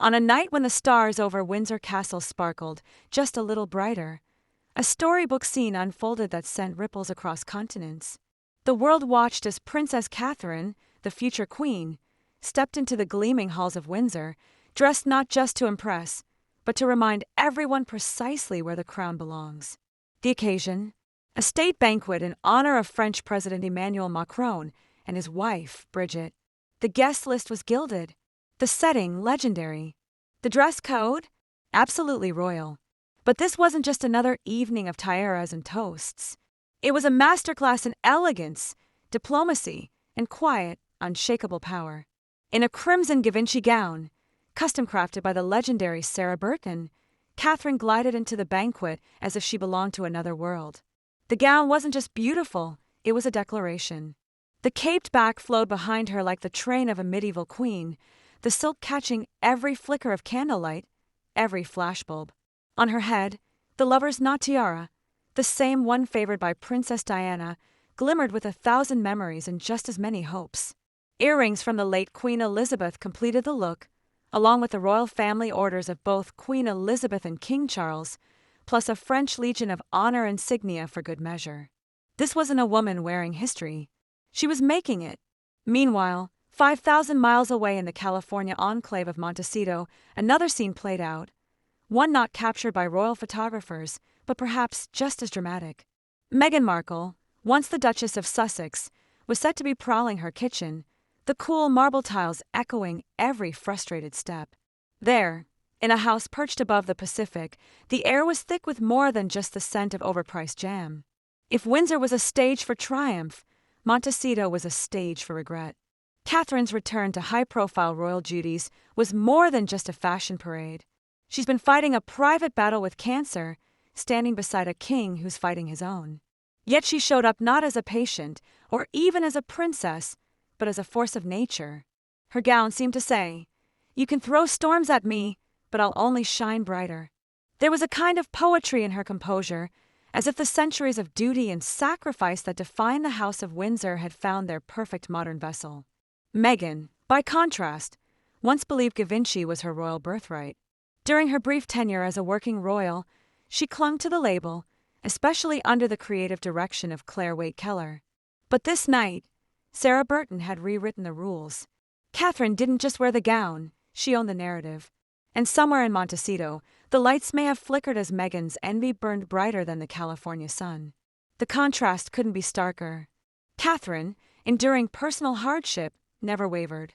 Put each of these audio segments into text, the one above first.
On a night when the stars over Windsor Castle sparkled just a little brighter, a storybook scene unfolded that sent ripples across continents. The world watched as Princess Catherine, the future queen, stepped into the gleaming halls of Windsor, dressed not just to impress, but to remind everyone precisely where the crown belongs. The occasion? A state banquet in honor of French President Emmanuel Macron and his wife, Brigitte. The guest list was gilded. The setting, legendary. The dress code? Absolutely royal. But this wasn't just another evening of tiaras and toasts. It was a masterclass in elegance, diplomacy, and quiet, unshakable power. In a crimson Givenchy gown, custom-crafted by the legendary Sarah Burton, Catherine glided into the banquet as if she belonged to another world. The gown wasn't just beautiful, it was a declaration. The caped back flowed behind her like the train of a medieval queen, the silk catching every flicker of candlelight, every flashbulb. On her head, the lover's knot tiara, the same one favored by Princess Diana, glimmered with 1,000 memories and just as many hopes. Earrings from the late Queen Elizabeth completed the look, along with the royal family orders of both Queen Elizabeth and King Charles, plus a French Legion of Honor insignia for good measure. This wasn't a woman wearing history. She was making it. Meanwhile, 5,000 miles away in the California enclave of Montecito, another scene played out, one not captured by royal photographers, but perhaps just as dramatic. Meghan Markle, once the Duchess of Sussex, was set to be prowling her kitchen, the cool marble tiles echoing every frustrated step. There, in a house perched above the Pacific, the air was thick with more than just the scent of overpriced jam. If Windsor was a stage for triumph, Montecito was a stage for regret. Catherine's return to high-profile royal duties was more than just a fashion parade. She's been fighting a private battle with cancer, standing beside a king who's fighting his own. Yet she showed up not as a patient, or even as a princess, but as a force of nature. Her gown seemed to say, "You can throw storms at me, but I'll only shine brighter." There was a kind of poetry in her composure, as if the centuries of duty and sacrifice that define the House of Windsor had found their perfect modern vessel. Meghan, by contrast, once believed Givenchy was her royal birthright. During her brief tenure as a working royal, she clung to the label, especially under the creative direction of Claire Waite-Keller. But this night, Sarah Burton had rewritten the rules. Catherine didn't just wear the gown, she owned the narrative. And somewhere in Montecito, the lights may have flickered as Meghan's envy burned brighter than the California sun. The contrast couldn't be starker. Catherine, enduring personal hardship, never wavered.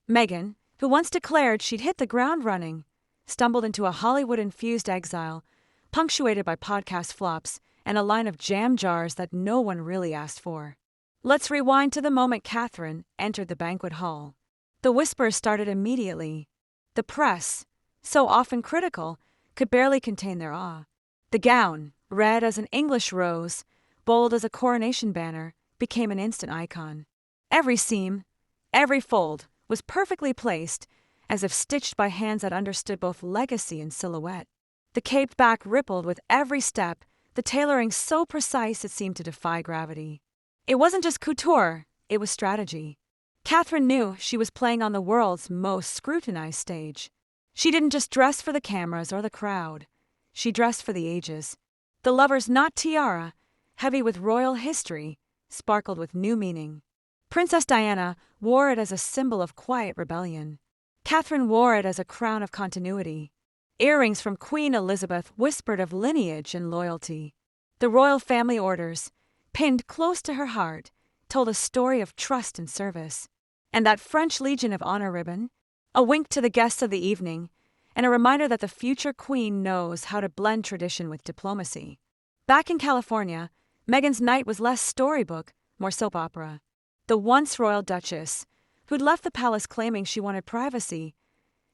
Meghan, who once declared she'd hit the ground running, stumbled into a Hollywood-infused exile, punctuated by podcast flops and a line of jam jars that no one really asked for. Let's rewind to the moment Catherine entered the banquet hall. The whispers started immediately. The press, so often critical, could barely contain their awe. The gown, red as an English rose, bold as a coronation banner, became an instant icon. Every seam, every fold, was perfectly placed, as if stitched by hands that understood both legacy and silhouette. The caped back rippled with every step, the tailoring so precise it seemed to defy gravity. It wasn't just couture, it was strategy. Catherine knew she was playing on the world's most scrutinized stage. She didn't just dress for the cameras or the crowd. She dressed for the ages. The lover's knot tiara, heavy with royal history, sparkled with new meaning. Princess Diana wore it as a symbol of quiet rebellion. Catherine wore it as a crown of continuity. Earrings from Queen Elizabeth whispered of lineage and loyalty. The royal family orders, pinned close to her heart, told a story of trust and service. And that French Legion of Honor ribbon, a wink to the guests of the evening, and a reminder that the future queen knows how to blend tradition with diplomacy. Back in California, Meghan's night was less storybook, more soap opera. The once royal duchess, who'd left the palace claiming she wanted privacy,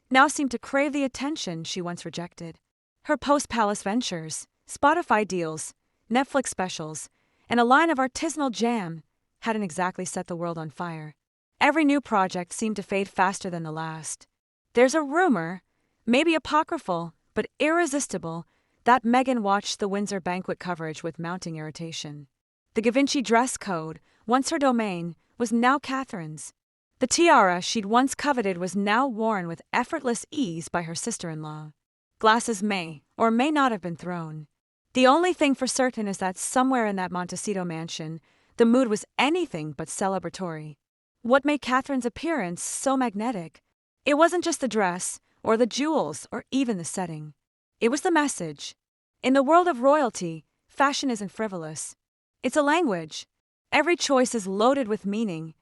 now seemed to crave the attention she once rejected. Her post-palace ventures, Spotify deals, Netflix specials, and a line of artisanal jam hadn't exactly set the world on fire. Every new project seemed to fade faster than the last. There's a rumor, maybe apocryphal, but irresistible, that Meghan watched the Windsor banquet coverage with mounting irritation. The Givenchy dress code, once her domain, was now Catherine's. The tiara she'd once coveted was now worn with effortless ease by her sister-in-law. Glasses may or may not have been thrown. The only thing for certain is that somewhere in that Montecito mansion, the mood was anything but celebratory. What made Catherine's appearance so magnetic? It wasn't just the dress, or the jewels, or even the setting. It was the message. In the world of royalty, fashion isn't frivolous. It's a language. Every choice is loaded with meaning.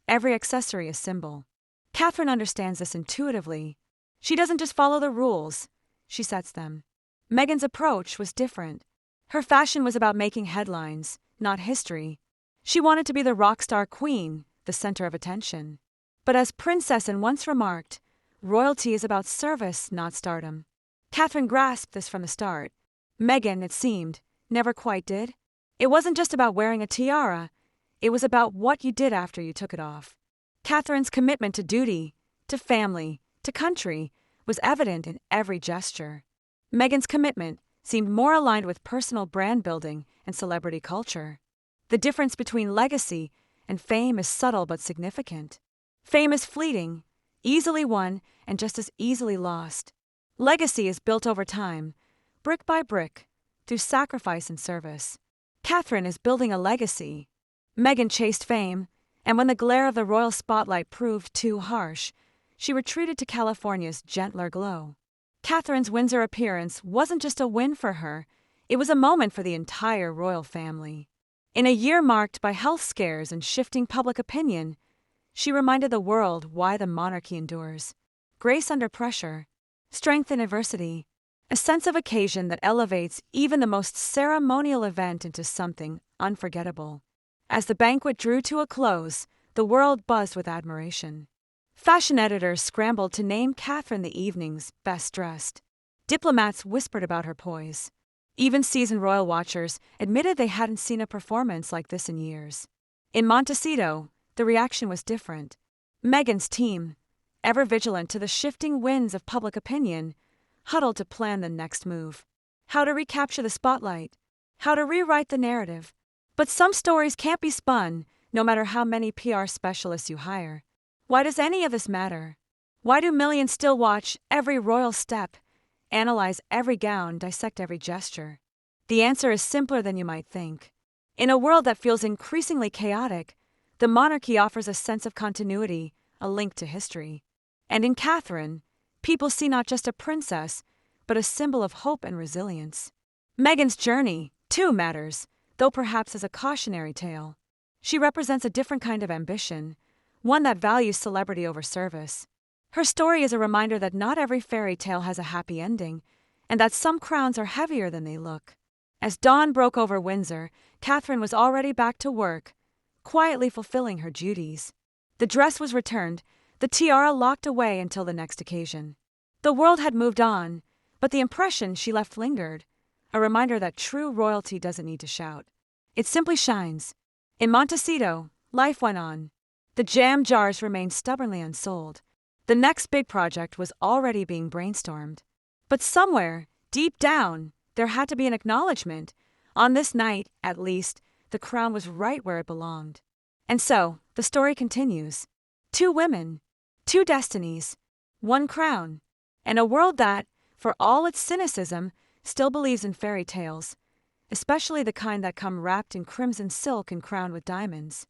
Every accessory a symbol. Catherine understands this intuitively. She doesn't just follow the rules, she sets them. Meghan's approach was different. Her fashion was about making headlines, not history. She wanted to be the rock star queen, the center of attention. But as Princess Anne once remarked, royalty is about service, not stardom. Catherine grasped this from the start. Meghan, it seemed, never quite did. It wasn't just about wearing a tiara. It was about what you did after you took it off. Catherine's commitment to duty, to family, to country, was evident in every gesture. Meghan's commitment seemed more aligned with personal brand building and celebrity culture. The difference between legacy and fame is subtle but significant. Fame is fleeting, easily won and just as easily lost. Legacy is built over time, brick by brick, through sacrifice and service. Catherine is building a legacy. Meghan chased fame, and when the glare of the royal spotlight proved too harsh, she retreated to California's gentler glow. Catherine's Windsor appearance wasn't just a win for her, it was a moment for the entire royal family. In a year marked by health scares and shifting public opinion, she reminded the world why the monarchy endures. Grace under pressure, strength in adversity, a sense of occasion that elevates even the most ceremonial event into something unforgettable. As the banquet drew to a close, the world buzzed with admiration. Fashion editors scrambled to name Catherine the evening's best dressed. Diplomats whispered about her poise. Even seasoned royal watchers admitted they hadn't seen a performance like this in years. In Montecito, the reaction was different. Meghan's team, ever vigilant to the shifting winds of public opinion, huddled to plan the next move. How to recapture the spotlight, how to rewrite the narrative. But some stories can't be spun, no matter how many PR specialists you hire. Why does any of this matter? Why do millions still watch every royal step, analyze every gown, dissect every gesture? The answer is simpler than you might think. In a world that feels increasingly chaotic, the monarchy offers a sense of continuity, a link to history. And in Catherine, people see not just a princess, but a symbol of hope and resilience. Meghan's journey, too, matters, though perhaps as a cautionary tale. She represents a different kind of ambition, one that values celebrity over service. Her story is a reminder that not every fairy tale has a happy ending, and that some crowns are heavier than they look. As dawn broke over Windsor, Catherine was already back to work, quietly fulfilling her duties. The dress was returned, the tiara locked away until the next occasion. The world had moved on, but the impression she left lingered, a reminder that true royalty doesn't need to shout. It simply shines. In Montecito, life went on. The jam jars remained stubbornly unsold. The next big project was already being brainstormed. But somewhere, deep down, there had to be an acknowledgement. On this night, at least, the crown was right where it belonged. And so, the story continues. Two women, two destinies, one crown, and a world that, for all its cynicism, still believes in fairy tales, especially the kind that come wrapped in crimson silk and crowned with diamonds.